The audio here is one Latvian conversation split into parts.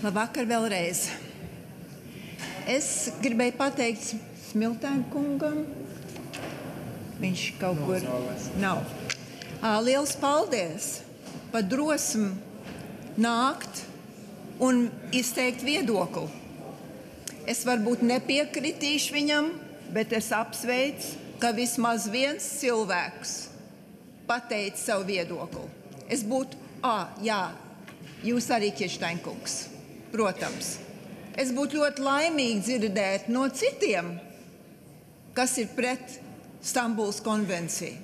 Labvakar vēlreiz. Es gribēju pateikt Smiltēna kungam. Viņš kaut kur nav. Liels paldies par drosmi nākt un izteikt viedokli. Es varbūt nepiekritīšu viņam, bet es apsveicu, ka vismaz viens cilvēks pateica savu viedokli. Es būtu, jā, jūs arī Kiršteinkungs, protams. Es būtu ļoti laimīgi dzirdēt no citiem, kas ir pret Stambulas konvenciju.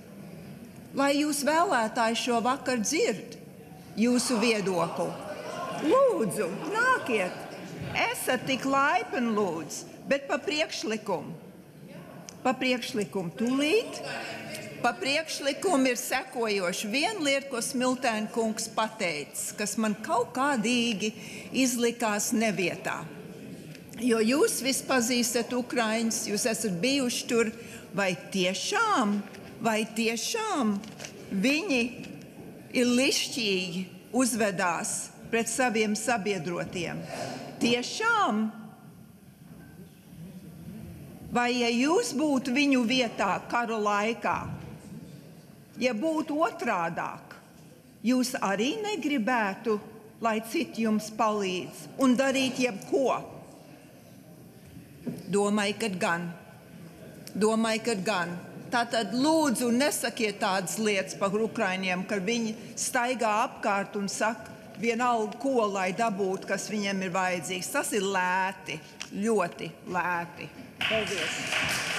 Lai jūs vēlētāji šo vakaru dzird jūsu viedokli. Lūdzu, nākiet! Esat tik laipni lūdzu, bet pa priekšlikumu. Pa priekšlikumu tūlīt. Pa priekšlikumu ir sekojoši. Viena lieta, ko Smiltēna kungs pateica, kas man kaut kādīgi izlikās nevietā. Jo jūs visi pazīstat Ukraiņus, jūs esat bijuši tur, vai tiešām viņi ir lišķīgi uzvedās pret saviem sabiedrotiem? Tiešām? Vai ja jūs būtu viņu vietā kara laikā, ja būtu otrādāk, jūs arī negribētu, lai citi jums palīdz un darīt jebko? Domāju, ka gan. Tātad lūdzu nesakiet tādas lietas par ukraiņiem, ka viņi staigā apkārt un saka vienalga ko, lai dabūtu, kas viņiem ir vajadzīgs. Tas ir lēti, ļoti lēti. Paldies!